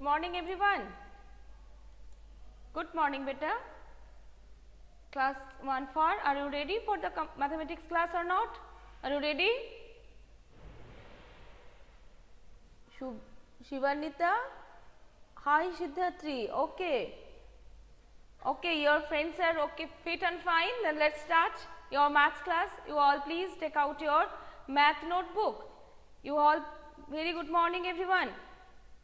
Good morning everyone. Good morning beta. Class 1 4. Are you ready for the mathematics class or not? Are you ready? Shivanita. Hi Siddharthi. Okay. Okay, your friends are okay, fit and fine. Then let's start your maths class. You all please take out your math notebook. You all, very good morning everyone.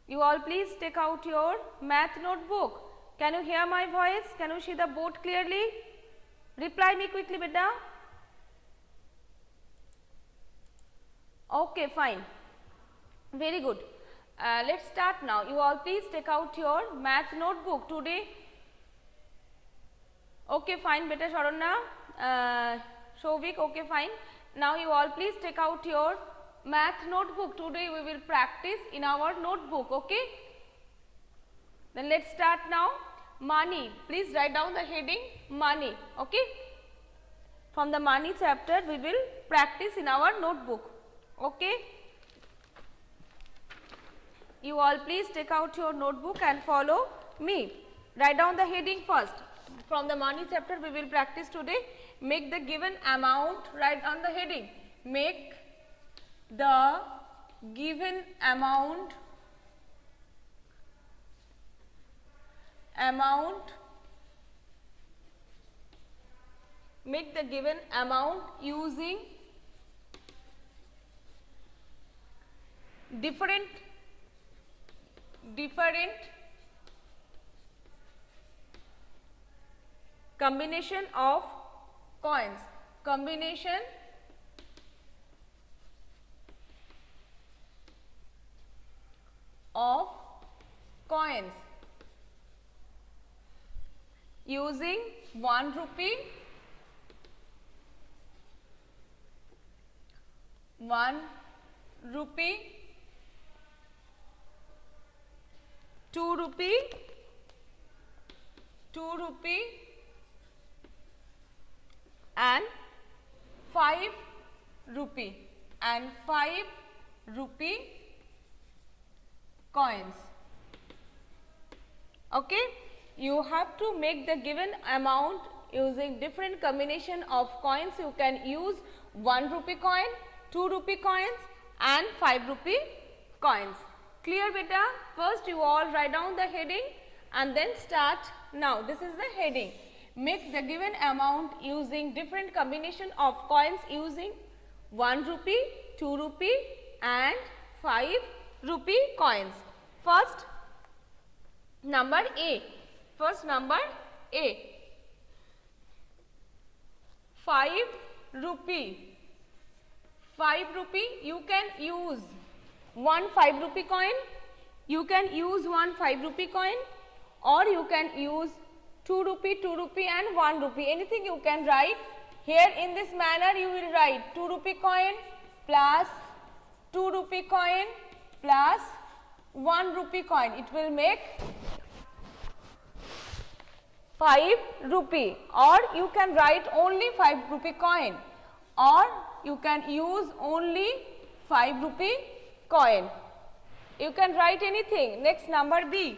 You all please take out your math notebook. Can you hear my voice? Can you see the board clearly? Reply me quickly beta. Okay, fine. Very good. Let's start now. You all please take out your math notebook today. Okay, fine beta Sharanya, Shovik, okay fine. Now you all please take out your math notebook. Today we will practice in our notebook, okay. Then let's start now. Money, please write down the heading money, okay. From the money chapter we will practice in our notebook, okay. You all please take out your notebook and follow me. Write down the heading first. From the money chapter we will practice today. Make the given amount, write on the heading. Make the given amount make the given amount using different combination of coins, using 1 rupee, 2 rupee, and 5 rupee coins, okay. You have to make the given amount using different combination of coins. You can use 1 rupee coin, 2 rupee coins and 5 rupee coins. Clear beta? First you all write down the heading and then start. Now this is the heading. Make the given amount using different combination of coins using 1 rupee, 2 rupee and 5 rupee coins. First number A. 5 rupee. 5 rupee, you can use 1 5 rupee coin, you can use 1 5 rupee coin, or you can use 2 rupee, 2 rupee and 1 rupee. Anything you can write. Here in this manner you will write 2 rupee coin plus 2 rupee coin plus 1 rupee coin. It will make 5 rupee, or you can write only 5 rupee coin, or you can use only 5 rupee coin. You can write anything. Next number B.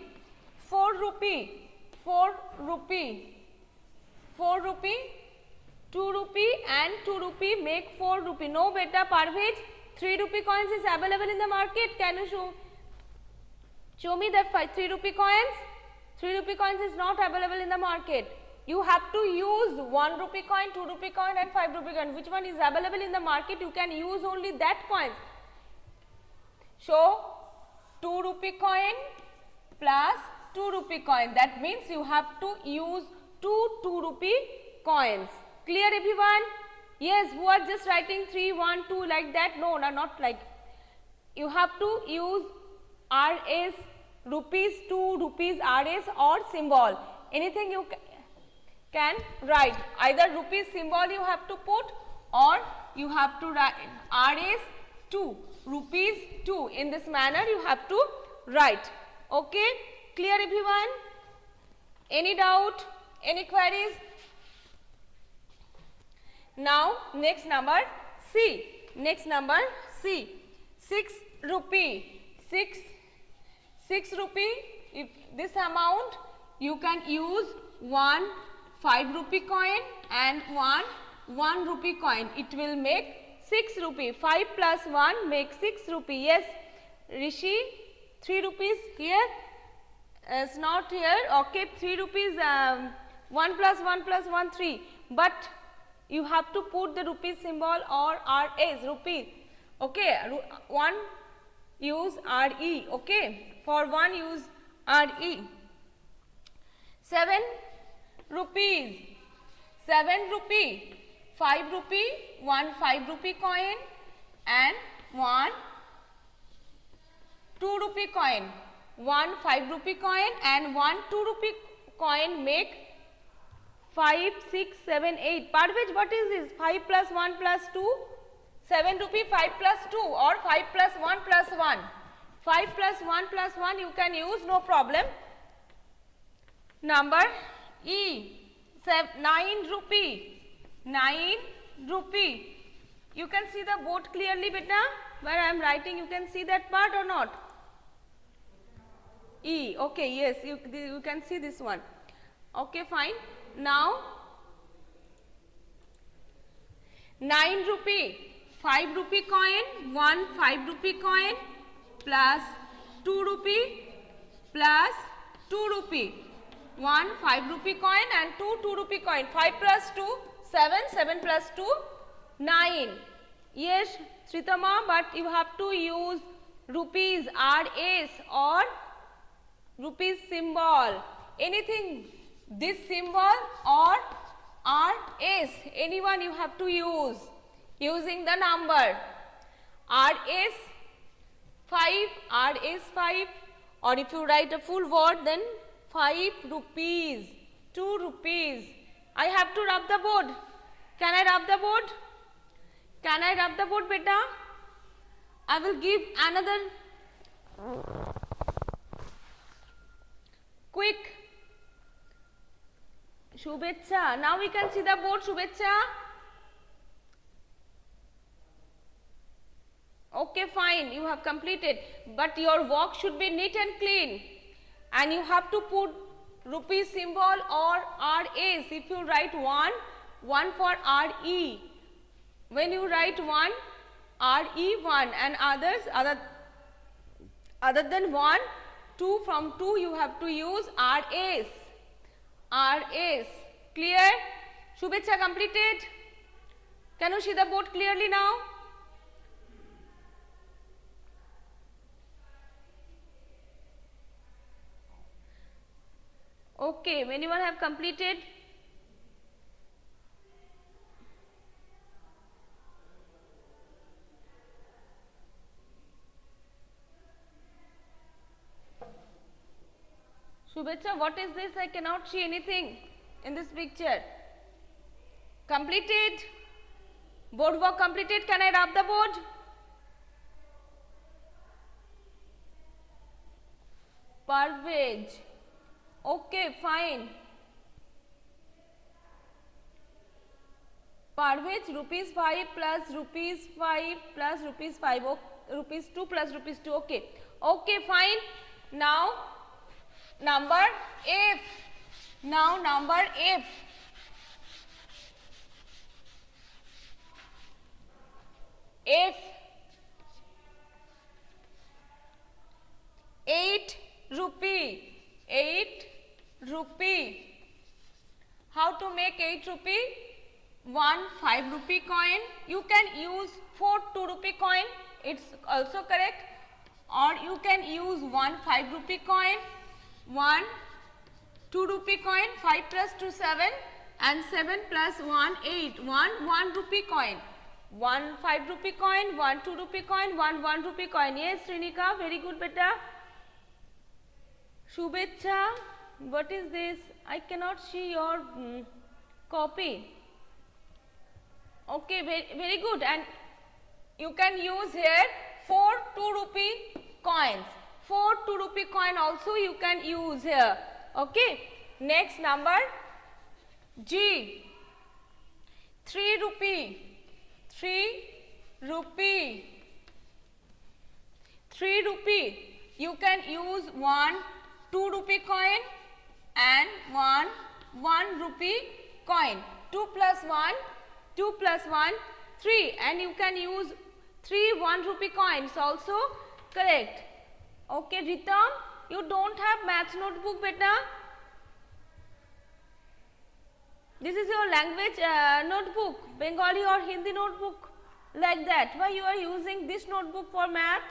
4 rupee. 4 rupee, 2 rupee and 2 rupee make 4 rupee. No beta Parvez, 3 rupee coins is available in the market. Can you show me that 3 rupee coins? 3 rupee coins is not available in the market. You have to use 1 rupee coin, 2 rupee coin and 5 rupee coin. Which one is available in the market? You can use only that coins. So 2 rupee coin plus 2 rupee coin. That means you have to use 2 rupee coins. Clear everyone? Yes, who are just writing 3, 1, 2 like that? No, not like. You have to use RS, rupees, 2 rupees RS or symbol. Anything you can write. Either rupees symbol you have to put, or you have to write RS 2, rupees 2. In this manner you have to write. Okay? Clear everyone? Any doubt? Any queries? Now next number C. 6 rupee. 6 rupee. If this amount, you can use one 5 rupee coin and one 1 rupee coin. It will make 6 rupee. 5 plus 1 makes 6 rupee. Yes, Rishi, 3 rupees here. It's not here. Okay, 3 rupees. 1 plus 1 plus 1 3. But you have to put the rupee symbol or RS rupee. Okay, 1 use RE. Okay, for 1 use RE. 7 rupees. 7 rupee. 5 rupee. 1 5 rupee coin and 1 2 rupee coin. 1 5 rupee coin and 1 2 rupee coin make 5 6 7 8. Parvez, what is this? 5 plus 1 plus 2. 7 rupee 5 plus 2 or 5 plus 1 plus 1. 5 plus 1 plus 1 you can use, no problem. Number E. 9 rupee. 9 rupee. You can see the board clearly, beta? Where I am writing, you can see that part or not? E. Okay, yes, you can see this one. Okay, fine. Now 9 rupee. 5 rupee coin, 1 5 rupee coin plus 2 rupee plus 2 rupee. 1 5 rupee coin and 2 rupee coin. 5 plus 2, 7, 7 plus 2, 9. Yes, Sritama, but you have to use rupees, RS or rupees symbol. Anything, this symbol or RS, anyone you have to use. Using the number RS 5, RS 5, or if you write a full word, then 5 rupees, 2 rupees. I have to rub the board. Can I rub the board? Can I rub the board, beta? I will give another quick. Shubhecha. Now we can see the board, Shubhecha. Okay, fine, you have completed, but your work should be neat and clean, and you have to put rupee symbol or RS. If you write 1 for RE. When you write 1, RE 1, and others other than 1, 2, from 2 you have to use RS. RS. Clear? Shubhecha completed? Can you see the board clearly now? Okay, anyone have completed? Shubhecha, what is this? I cannot see anything in this picture. Completed? Board work completed. Can I rub the board? Parvez. Okay, fine. Parvez, rupees 5 plus rupees 5 plus rupees 5, rupees 2 plus rupees 2. Okay. Okay, fine. Now number F. Now number F. F. 8 rupee. 8 rupee. How to make 8 rupee? 1 5 rupee coin. You can use 4 2 rupee coin. It's also correct. Or you can use 1 5 rupee coin, 1 2 rupee coin. 5 plus 2 7 and 7 plus 1 8. 1 rupee coin. 1 5 rupee coin, 1 2 rupee coin, 1 rupee coin. Yes, Srinika, very good, beta. Shubhecha, what is this? I cannot see your copy. Okay, very good. And you can use here 4 2 rupee coins. 4 2 rupee coin also you can use here. Okay. Next number G. 3 rupee. 3 rupee. 3 rupee. you can use 1 2 rupee coin and 1 rupee coin. 2 plus 1, 2 plus 1, 3, and you can use 3 1 rupee coins also correct. Okay, Ritam, you don't have math notebook, beta. This is your language notebook, Bengali or Hindi notebook, like that. Why you are using this notebook for math?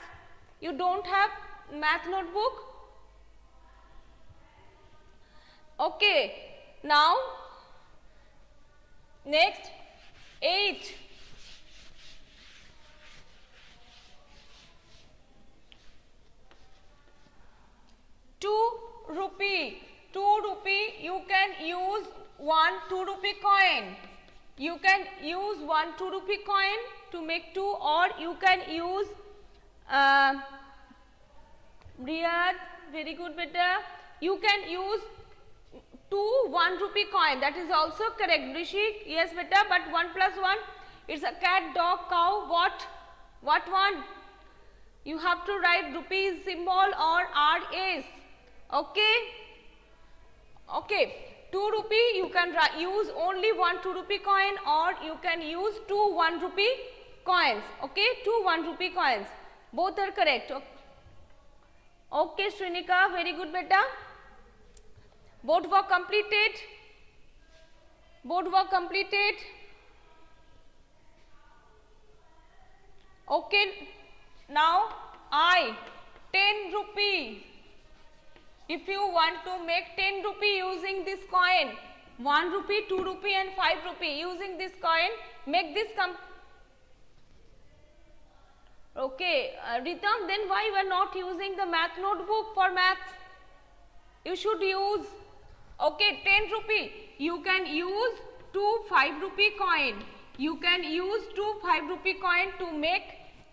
You don't have math notebook? Okay, now next 8. Two rupee, you can use 1 2 rupee coin. You can use 1 2 rupee coin to make 2, or you can use Riyad, very good beta. You can use 2 1 rupee coin, that is also correct. Rishik, yes beta, but 1 plus 1, it's a cat, dog, cow, what one? You have to write rupees symbol or RS. Okay. Okay, 2 rupee you can use only 1 2 rupee coin, or you can use 2 1 rupee coins. Okay, 2 1 rupee coins, both are correct. Okay, Srinika, very good beta. Both were completed. Okay, now 10 rupee. If you want to make 10 rupee using this coin, 1 rupee, 2 rupee and 5 rupee using this coin, make this okay, Ritam, then why you are not using the math notebook for maths? You should use, okay, 10 rupee, you can use 2 5 rupee coin. You can use 2 5 rupee coin to make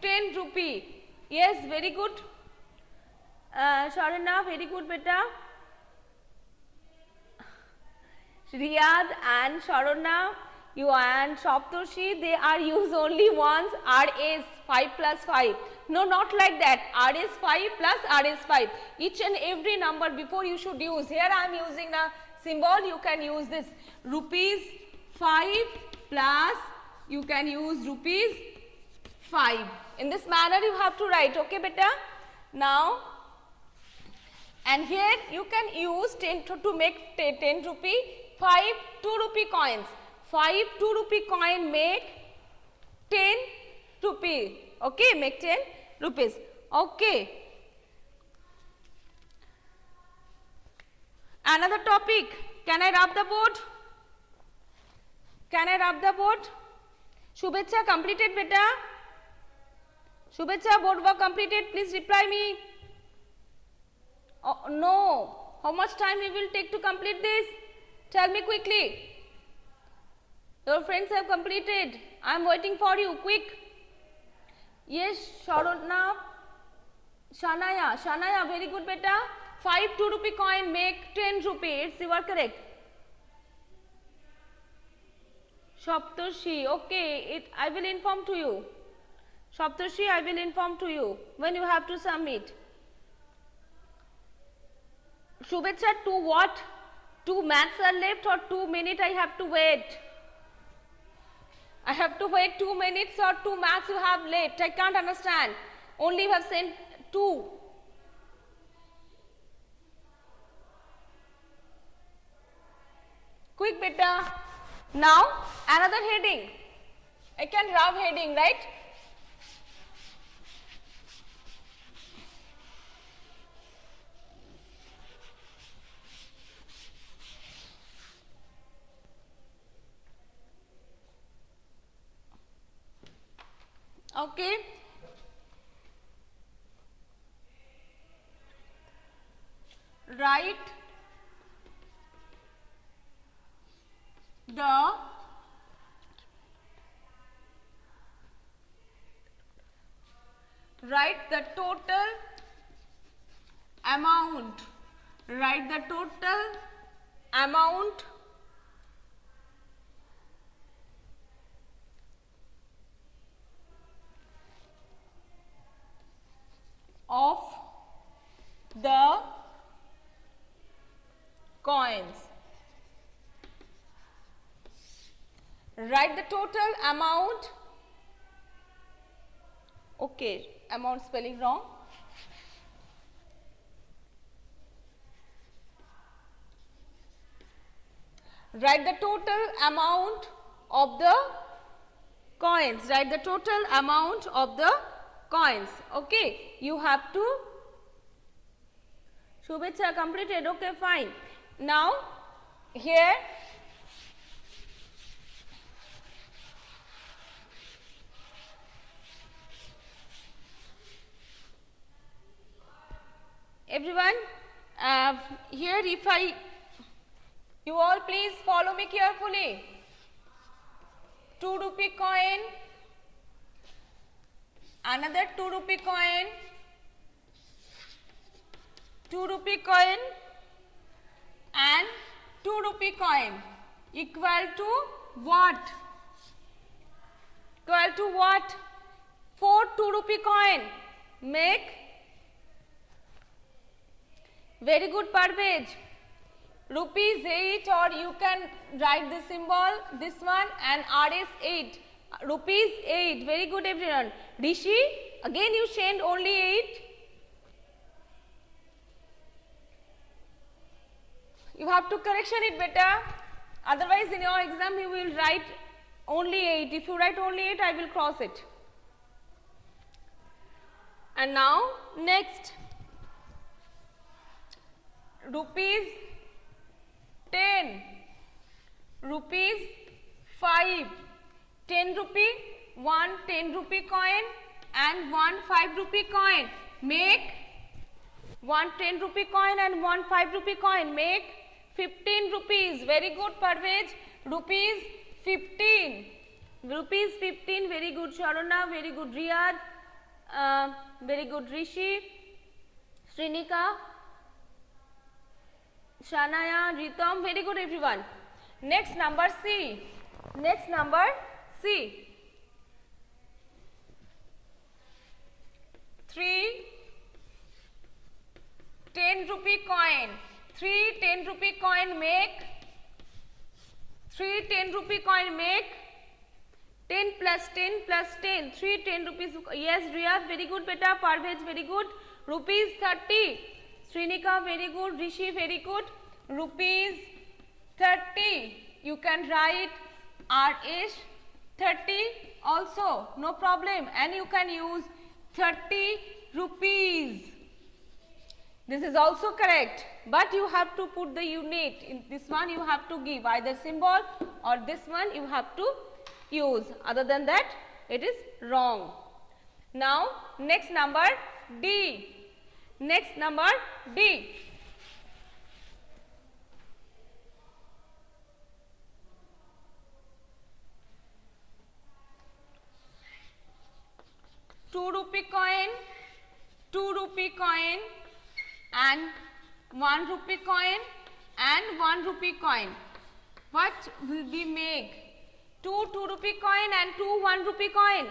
10 rupee. Yes, very good. Sharana, very good beta. Riyad and Sharana, you and Shoptoshi, they are used only once RS 5 plus 5. No, not like that. RS 5 plus RS 5. Each and every number before you should use. Here I am using a symbol. You can use this rupees 5 plus, you can use rupees 5. In this manner you have to write. Okay, beta. Now, and here you can use 10 to make 10 rupee, 5 2 rupee coins. 5 2 rupee coin make 10 rupee. Okay, make 10 rupees. Okay. Another topic. Can I rub the board? Can I rub the board? Shubhecha, completed beta? Shubhecha, board work completed. Please reply me. Oh, no. How much time it will take to complete this? Tell me quickly. Your friends have completed. I am waiting for you. Quick. Yes, Sharona. Shanaya, very good beta. 5 2 rupee coin make 10 rupee. It's you are correct. Shoptoshi, okay, I will inform to you. Shoptoshi, I will inform to you when you have to submit. Shubhecha, 2 what? 2 maths are left, or 2 minutes I have to wait? I have to wait 2 minutes, or 2 maths you have left? I can't understand. Only you have sent 2. Quick beta. Now another heading. I can rub heading, right? Okay. Write the total amount. Write the total amount of coins. Write the total amount. Okay, amount spelling wrong. Write the total amount of the coins. Write the total amount of the coins. Okay, you have to. Shubhecha completed. Okay, fine. Now, here everyone, here if you all please follow me carefully. 2 rupee coin, another 2 rupee coin, 2 rupee coin and 2 rupee coin equal to what? Equal to what? 4 2 rupee coin make. Very good, Parvez. Rupees 8, or you can write the symbol, this one, and RS 8. Rupees 8. Very good, everyone. Rishi, again you send only 8. You have to correction it better. Otherwise, in your exam, you will write only 8. If you write only 8, I will cross it. And now, next. Rupees 10, rupees 5, 10 rupee, 1 10 rupee coin and 1 5 rupee coin make 1 10 rupee coin and 1 5 rupee coin make 15 rupees. Very good, Parvez. Rupees 15. Rupees 15. Very good, Sharona. Very good, Riyad. Very good, Rishi. Srinika. Shanaya, Ritam, very good, everyone. Next number C. Next number C. 3 10 rupee coin. 3 10 rupee coin make. 3 10 rupee coin make 10 plus 10 plus 10. 3 10 rupees. Yes, Riyad, very good, beta. Parvez, very good. Rupees 30. Srinika, very good. Rishi, very good. Rupees 30. You can write RS 30 also, no problem. And you can use 30 rupees. This is also correct. But you have to put the unit. In this one you have to give either symbol or this one you have to use. Other than that, it is wrong. Now, next number D. Next number D. ₹2 coin, 2 rupee coin and 1 rupee coin and 1 rupee coin. What will we make? 2 2 rupee coin and 2 1 rupee coin.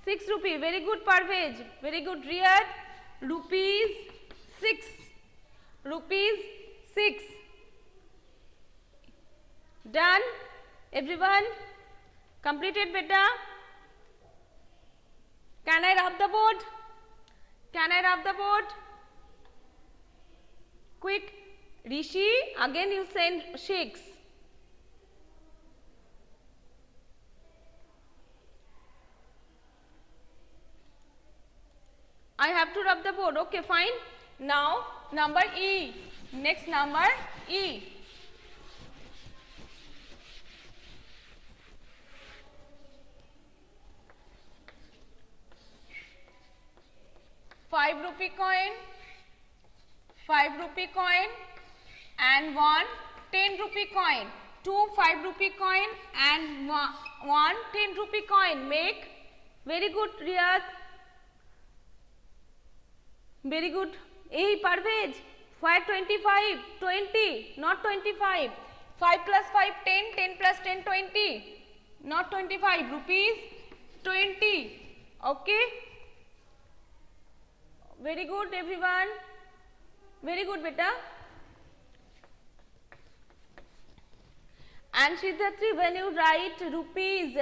6 rupee. Very good, Parvez. Very good, Riyad. Rupees 6. Rupees 6. Done, everyone? Completed, beta? Can I rub the board? Can I rub the board? Quick. Rishi, again you send 6. I have to rub the board. Okay, fine. Now, number E. Next number E. ₹5 coin, 5 rupee coin and 1 10 rupee coin. 2 5 rupee coin and 1 10 rupee coin make. Very good, Riyad. Very good. Hey, Parvez. 5 25, 20, not 25. 5 plus 5, 10, 10 plus 10, 20. Not 25. Rupees 20. Okay. Very good, everyone. Very good, beta. And Siddharthi, when you write rupees,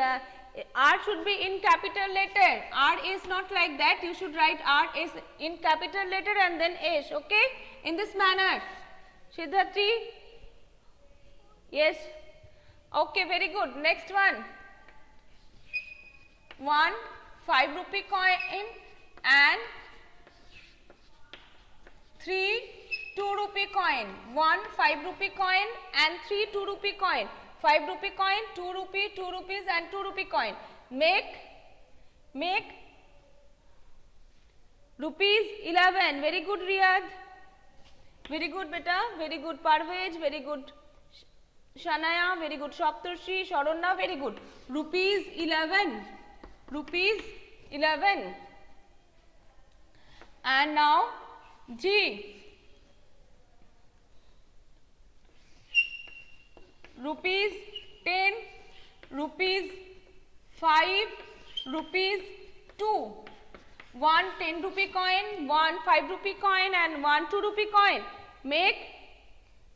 R should be in capital letter. R is not like that. You should write R is in capital letter and then H. Okay? In this manner. Siddharthi? Yes. Okay, very good. Next one. 1 5 rupee coin and 3 2 rupee coin. 1 5 rupee coin and 3 2 rupee coin. 5 rupee coin, 2 rupee, 2 rupees and 2 rupee coin. Make rupees 11. Very good, Riyad. Very good, beta. Very good, Parvez. Very good, Shanaya. Very good, Shaptarshi. Sharonna. Very good. Rupees 11. Rupees 11. And now G. Rupees 10, rupees 5, rupees 2. 1 10 rupee coin, 1 5 rupee coin and 1 2 rupee coin. Make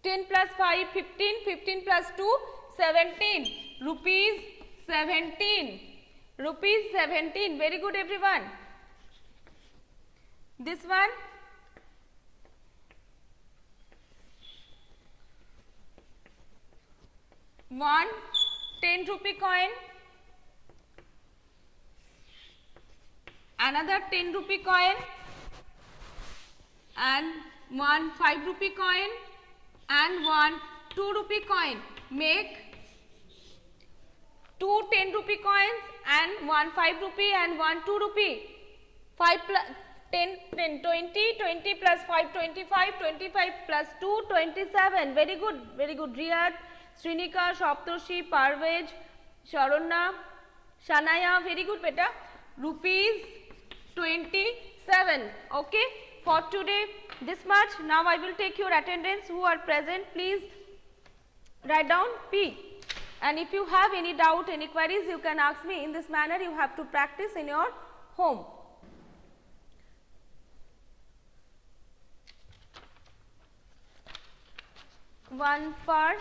10 plus 5 15, 15 plus 2 17. Rupees 17. Rupees 17. Very good, everyone. This one. 1 10 rupee coin, another 10 rupee coin and 1 5 rupee coin and 1 2 rupee coin. Make 2 10 rupee coins and 1 5 rupee and 1 2 rupee. 5 plus 10 10 20, 20 plus 5 25, 25 plus 2 27. Very good, Riyad, Srinika, Shaptarshi, Parvez, Sharonna, Shanaya. Very good, beta. Rupees 27. Okay, for today this much. Now I will take your attendance who are present. Please write down P. And if you have any doubt, any queries, you can ask me. In this manner you have to practice in your home. One for